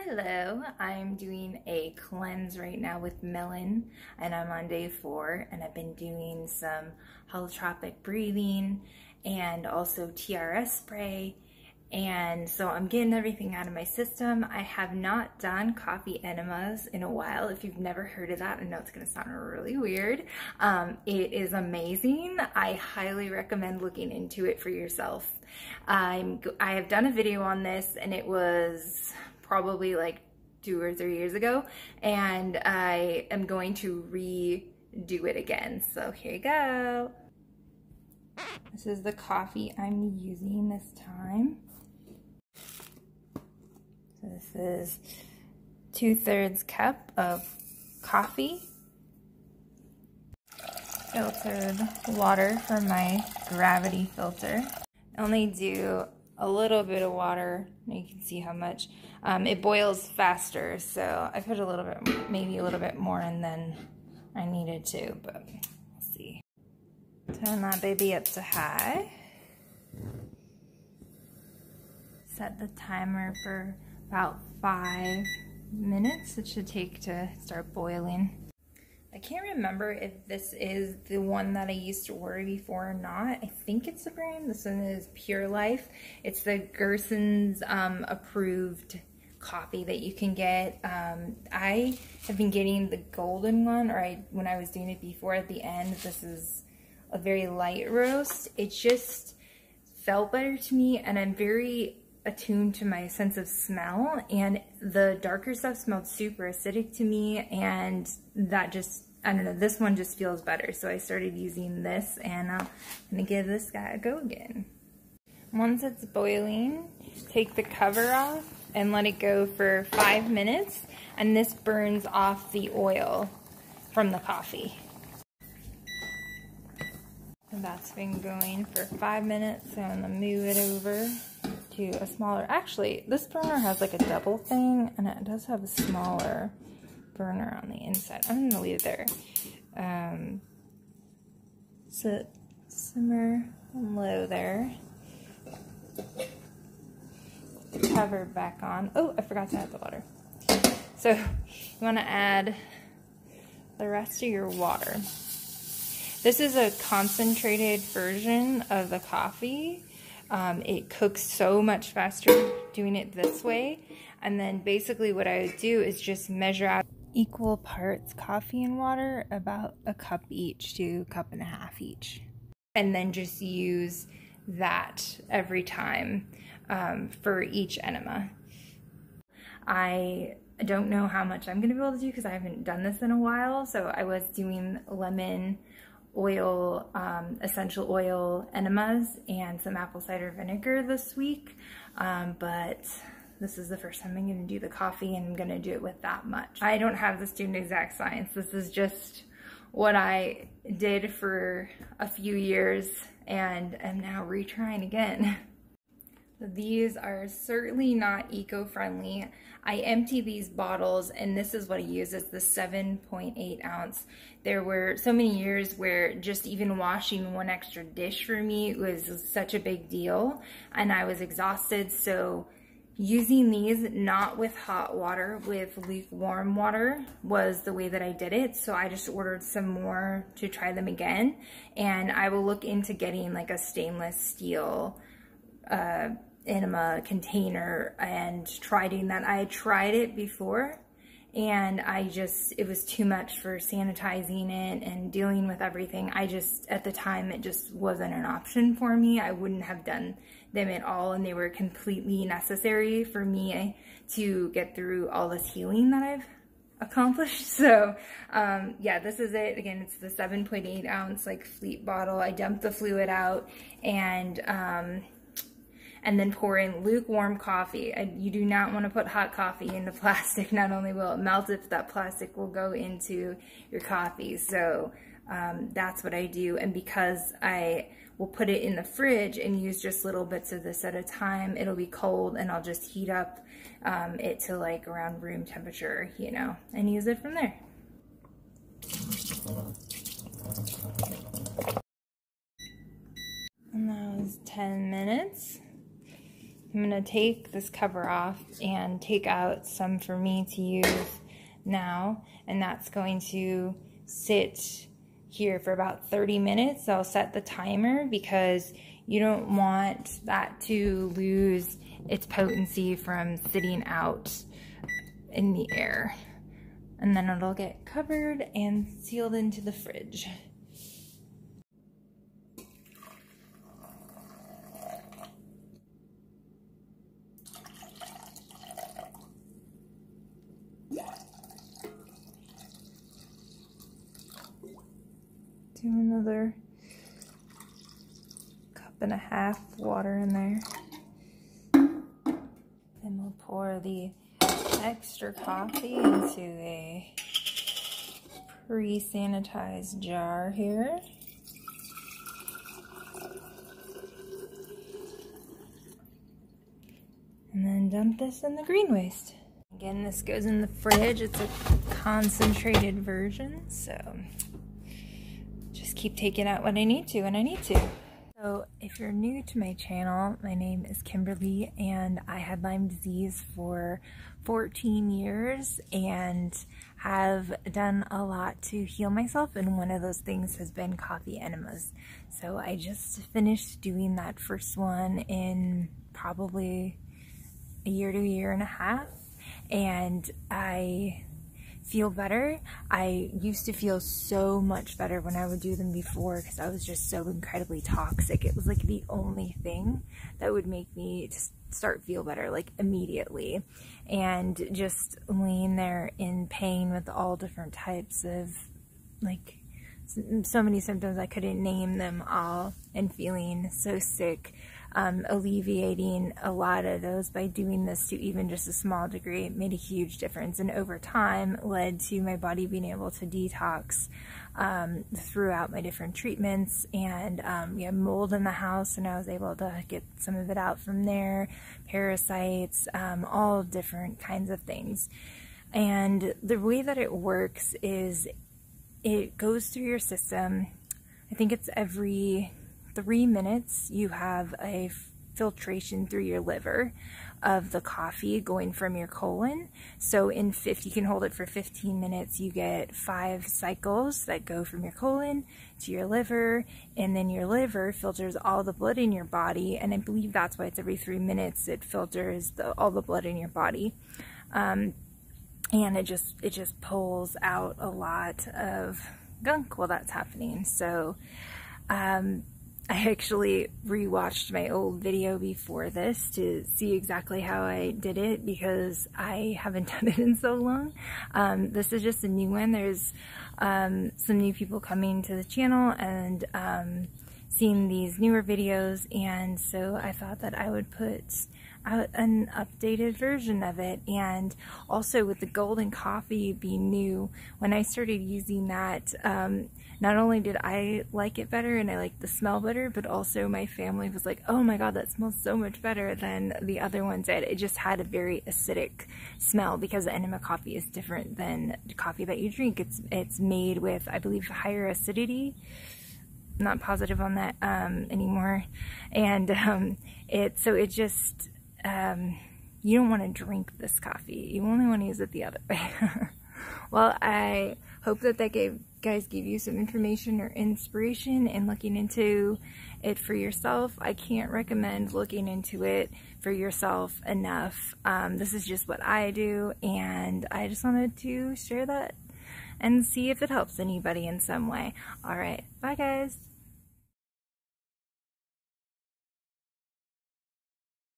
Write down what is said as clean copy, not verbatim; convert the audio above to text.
Hello, I'm doing a cleanse right now with melon and I'm on day 4 and I've been doing some holotropic breathing and also TRS spray, and so I'm getting everything out of my system. I have not done coffee enemas in a while. If you've never heard of that, I know it's going to sound really weird. It is amazing. I highly recommend looking into it for yourself. I have done a video on this and it was probably like 2 or 3 years ago, and I am going to redo it again. So here you go. This is the coffee I'm using this time. So this is 2/3 cup of coffee, filtered water from my gravity filter. I only do a little bit of water. You can see how much. It boils faster, so I put a little bit, maybe a little bit more in than I needed to, but we'll see. Turn that baby up to high. Set the timer for about 5 minutes. It should take to start boiling. I can't remember if this is the one that I used to order before or not. I think it's the brand. This one is Pure Life. It's the Gerson's approved coffee that you can get. I have been getting the golden one, or when I was doing it before at the end. This is a very light roast. It just felt better to me, and I'm very attuned to my sense of smell, and the darker stuff smelled super acidic to me, and that just, I don't know, this one just feels better. So I started using this, and I'm gonna give this guy a go again. Once it's boiling, take the cover off and let it go for 5 minutes, and this burns off the oil from the coffee. And that's been going for 5 minutes, so I'm gonna move it over to a smaller, actually this burner has like a double thing and it does have a smaller burner on the inside. I'm gonna leave it there. So simmer low there. Put the cover back on. Oh, I forgot to add the water. So you want to add the rest of your water. This is a concentrated version of the coffee. It cooks so much faster doing it this way. And then basically what I would do is just measure out equal parts coffee and water, about a cup each to a cup and a half each. And then just use that every time for each enema. I don't know how much I'm gonna be able to do because I haven't done this in a while. So I was doing lemon oil, essential oil enemas and some apple cider vinegar this week, but this is the first time I'm going to do the coffee, and I'm going to do it with that much. I don't have this doing exact science. This is just what I did for a few years and am now retrying again. These are certainly not eco-friendly. I empty these bottles, and this is what I use. It's the 7.8 ounce. There were so many years where just even washing one extra dish for me was such a big deal, and I was exhausted. So using these not with hot water, with lukewarm water, was the way that I did it. So I just ordered some more to try them again, and I will look into getting like a stainless steel enema container and try doing that. I had tried it before, and it was too much for sanitizing it and dealing with everything. At the time, it just wasn't an option for me. I wouldn't have done them at all, and they were completely necessary for me to get through all this healing that I've accomplished. So yeah, this is it. Again, it's the 7.8 ounce like Fleet bottle. I dumped the fluid out, and then pour in lukewarm coffee. You do not want to put hot coffee into plastic. Not only will it melt it, but that plastic will go into your coffee. So that's what I do. And because I will put it in the fridge and use just little bits of this at a time, it'll be cold, and I'll just heat up it to like around room temperature, you know, and use it from there. And that was 10 minutes. I'm gonna take this cover off and take out some for me to use now, and that's going to sit here for about 30 minutes. I'll set the timer because you don't want that to lose its potency from sitting out in the air. And then it'll get covered and sealed into the fridge. Do another 1.5 cups water in there. Then we'll pour the extra coffee into a pre-sanitized jar here. And then dump this in the green waste. Again, this goes in the fridge. It's a concentrated version, so just keep taking out what I need to when I need to. So if you're new to my channel, my name is Kimberly, and I had Lyme disease for 14 years and have done a lot to heal myself, and one of those things has been coffee enemas. So I just finished doing that first one in probably a year to a year and a half, and I feel better. I used to feel so much better when I would do them before because I was just so incredibly toxic. It was like the only thing that would make me just start feel better, like immediately. And just laying there in pain with all different types of, like, so many symptoms, I couldn't name them all, and feeling so sick. Alleviating a lot of those by doing this to even just a small degree made a huge difference, and over time led to my body being able to detox throughout my different treatments. And we had mold in the house, and I was able to get some of it out from there, parasites, all different kinds of things. And the way that it works is it goes through your system. I think it's every 3 minutes you have a filtration through your liver of the coffee going from your colon. So in you can hold it for 15 minutes. You get 5 cycles that go from your colon to your liver, and then your liver filters all the blood in your body, and I believe that's why it's every 3 minutes it filters all the blood in your body. And it just pulls out a lot of gunk while that's happening. So I actually rewatched my old video before this to see exactly how I did it, because I haven't done it in so long. This is just a new one. There's some new people coming to the channel and seeing these newer videos, and so I thought that I would put out an updated version of it. And also with the golden coffee being new, when I started using that, not only did I like it better and I liked the smell better, but also my family was like, oh my god, that smells so much better than the other ones did. It just had a very acidic smell because the enema coffee is different than the coffee that you drink. It's made with, I believe, higher acidity. I'm not positive on that anymore. And you don't want to drink this coffee. You only want to use it the other way. Well, I hope that guys gave you some information or inspiration in looking into it for yourself. I can't recommend looking into it for yourself enough. This is just what I do, and I just wanted to share that and see if it helps anybody in some way. Alright, bye guys!